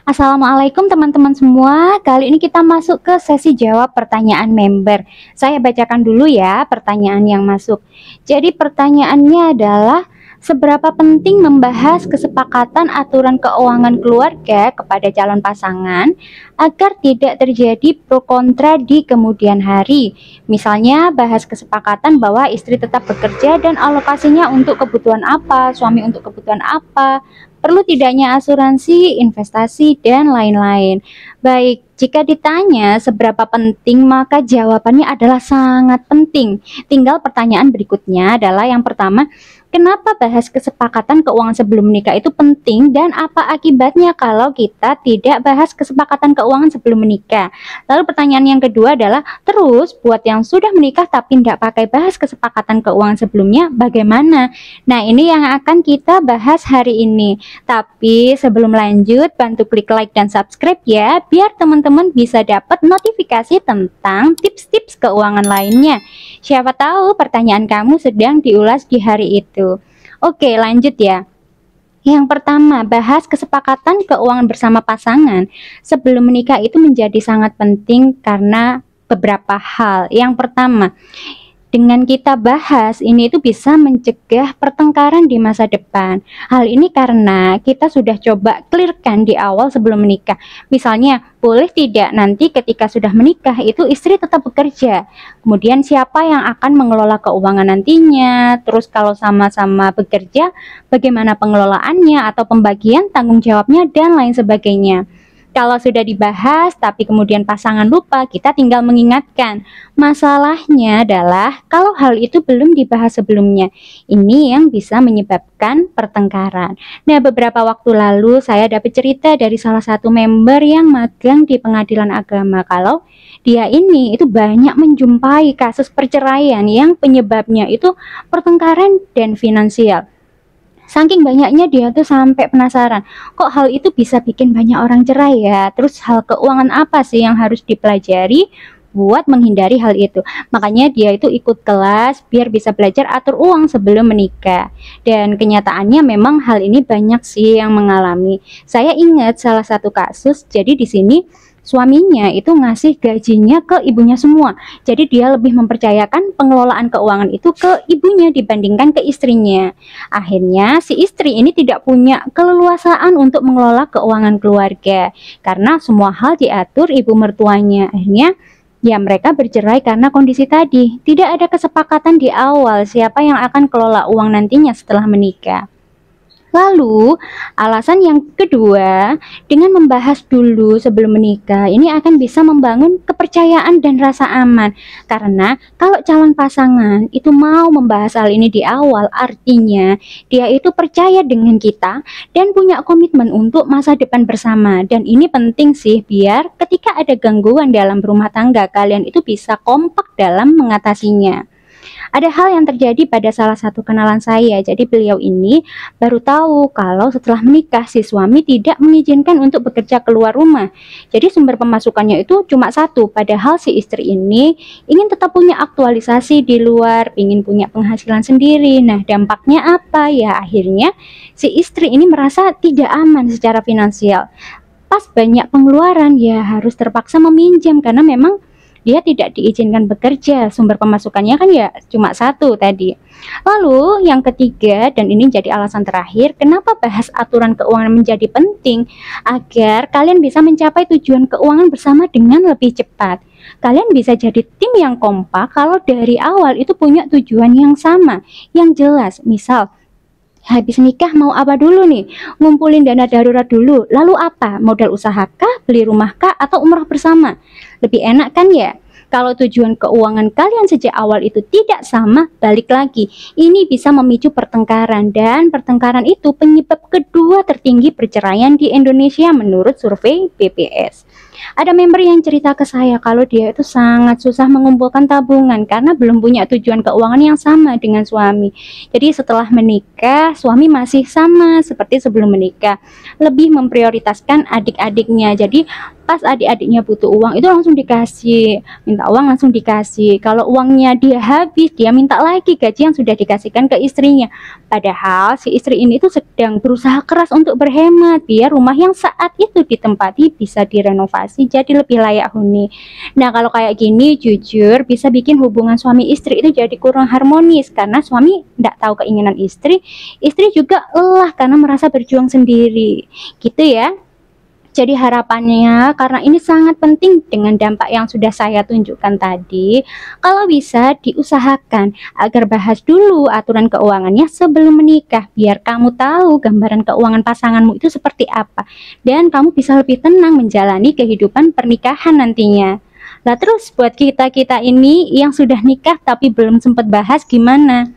Assalamualaikum teman-teman semua. Kali ini kita masuk ke sesi jawab pertanyaan member. Saya bacakan dulu ya pertanyaan yang masuk. Jadi pertanyaannya adalah seberapa penting membahas kesepakatan aturan keuangan keluarga kepada calon pasangan agar tidak terjadi pro kontra di kemudian hari. Misalnya bahas kesepakatan bahwa istri tetap bekerja dan alokasinya untuk kebutuhan apa, suami untuk kebutuhan apa, perlu tidaknya asuransi, investasi, dan lain-lain. Baik, jika ditanya seberapa penting, maka jawabannya adalah sangat penting. Tinggal pertanyaan berikutnya adalah yang pertama, kenapa bahas kesepakatan keuangan sebelum menikah itu penting dan apa akibatnya kalau kita tidak bahas kesepakatan keuangan sebelum menikah? Lalu pertanyaan yang kedua adalah, terus buat yang sudah menikah tapi tidak pakai bahas kesepakatan keuangan sebelumnya, bagaimana? Nah, ini yang akan kita bahas hari ini. Tapi sebelum lanjut, bantu klik like dan subscribe ya, biar teman-teman bisa dapat notifikasi tentang tips-tips keuangan lainnya. Siapa tahu pertanyaan kamu sedang diulas di hari itu. Oke, lanjut ya. Yang pertama, bahas kesepakatan keuangan bersama pasangan sebelum menikah itu menjadi sangat penting karena beberapa hal. Yang pertama, dengan kita bahas ini itu bisa mencegah pertengkaran di masa depan. Hal ini karena kita sudah coba clearkan di awal sebelum menikah. Misalnya, boleh tidak nanti ketika sudah menikah itu istri tetap bekerja. Kemudian siapa yang akan mengelola keuangan nantinya? Terus kalau sama-sama bekerja, bagaimana pengelolaannya atau pembagian tanggung jawabnya dan lain sebagainya. Kalau sudah dibahas tapi kemudian pasangan lupa, kita tinggal mengingatkan. Masalahnya adalah kalau hal itu belum dibahas sebelumnya. Ini yang bisa menyebabkan pertengkaran. Nah, beberapa waktu lalu saya dapat cerita dari salah satu member yang magang di pengadilan agama kalau dia ini itu banyak menjumpai kasus perceraian yang penyebabnya itu pertengkaran dan finansial. Saking banyaknya dia tuh sampai penasaran, kok hal itu bisa bikin banyak orang cerai ya? Terus hal keuangan apa sih yang harus dipelajari buat menghindari hal itu? Makanya dia itu ikut kelas biar bisa belajar atur uang sebelum menikah. Dan kenyataannya memang hal ini banyak sih yang mengalami. Saya ingat salah satu kasus, jadi di sini suaminya itu ngasih gajinya ke ibunya semua. Jadi dia lebih mempercayakan pengelolaan keuangan itu ke ibunya dibandingkan ke istrinya. Akhirnya si istri ini tidak punya keleluasaan untuk mengelola keuangan keluarga karena semua hal diatur ibu mertuanya. Akhirnya ya mereka bercerai karena kondisi tadi. Tidak ada kesepakatan di awal siapa yang akan kelola uang nantinya setelah menikah. Lalu, alasan yang kedua, dengan membahas dulu sebelum menikah, ini akan bisa membangun kepercayaan dan rasa aman. Karena kalau calon pasangan itu mau membahas hal ini di awal, artinya dia itu percaya dengan kita dan punya komitmen untuk masa depan bersama. Dan ini penting sih, biar ketika ada gangguan dalam rumah tangga, kalian itu bisa kompak dalam mengatasinya. Ada hal yang terjadi pada salah satu kenalan saya. Jadi beliau ini baru tahu kalau setelah menikah si suami tidak mengizinkan untuk bekerja keluar rumah. Jadi sumber pemasukannya itu cuma satu. Padahal si istri ini ingin tetap punya aktualisasi di luar, ingin punya penghasilan sendiri. Nah, dampaknya apa? Ya akhirnya si istri ini merasa tidak aman secara finansial. Pas banyak pengeluaran ya harus terpaksa meminjam karena memang dia tidak diizinkan bekerja, sumber pemasukannya kan ya cuma satu tadi. Lalu yang ketiga, dan ini jadi alasan terakhir, kenapa bahas aturan keuangan menjadi penting, agar kalian bisa mencapai tujuan keuangan bersama dengan lebih cepat. Kalian bisa jadi tim yang kompak kalau dari awal itu punya tujuan yang sama, yang jelas. Misal, habis nikah mau apa dulu nih? Ngumpulin dana darurat dulu. Lalu apa? Modal usaha kah? Beli rumah kah? Atau umrah bersama? Lebih enak kan ya? Kalau tujuan keuangan kalian sejak awal itu tidak sama, balik lagi. Ini bisa memicu pertengkaran dan pertengkaran itu penyebab kedua tertinggi perceraian di Indonesia menurut survei BPS. Ada member yang cerita ke saya kalau dia itu sangat susah mengumpulkan tabungan karena belum punya tujuan keuangan yang sama dengan suami. Jadi setelah menikah, suami masih sama seperti sebelum menikah, lebih memprioritaskan adik-adiknya. Jadi pas adik-adiknya butuh uang itu langsung dikasih, minta uang langsung dikasih. Kalau uangnya dia habis, dia minta lagi gaji yang sudah dikasihkan ke istrinya. Padahal si istri ini tuh sedang berusaha keras untuk berhemat biar rumah yang saat itu ditempati bisa direnovasi jadi lebih layak huni. Nah, kalau kayak gini jujur bisa bikin hubungan suami istri itu jadi kurang harmonis karena suami tidak tahu keinginan istri, istri juga lelah karena merasa berjuang sendiri. Gitu ya. Jadi harapannya karena ini sangat penting dengan dampak yang sudah saya tunjukkan tadi, kalau bisa diusahakan agar bahas dulu aturan keuangannya sebelum menikah biar kamu tahu gambaran keuangan pasanganmu itu seperti apa dan kamu bisa lebih tenang menjalani kehidupan pernikahan nantinya. Lah terus buat kita-kita ini yang sudah nikah tapi belum sempat bahas gimana?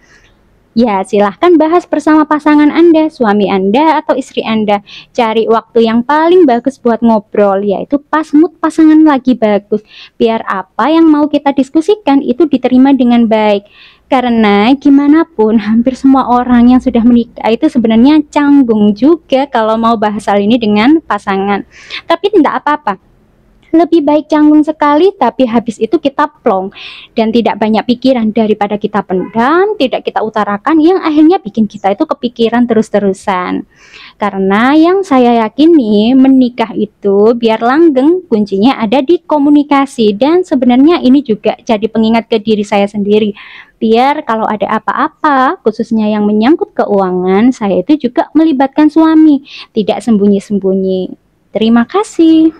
Ya, silahkan bahas bersama pasangan Anda, suami Anda, atau istri Anda. Cari waktu yang paling bagus buat ngobrol, yaitu pas mood pasangan lagi bagus. Biar apa yang mau kita diskusikan itu diterima dengan baik. Karena gimana pun, hampir semua orang yang sudah menikah itu sebenarnya canggung juga kalau mau bahas hal ini dengan pasangan. Tapi tidak apa-apa. Lebih baik canggung sekali tapi habis itu kita plong dan tidak banyak pikiran daripada kita pendam, tidak kita utarakan yang akhirnya bikin kita itu kepikiran terus-terusan. Karena yang saya yakini menikah itu biar langgeng kuncinya ada di komunikasi dan sebenarnya ini juga jadi pengingat ke diri saya sendiri. Biar kalau ada apa-apa khususnya yang menyangkut keuangan saya itu juga melibatkan suami, tidak sembunyi-sembunyi. Terima kasih.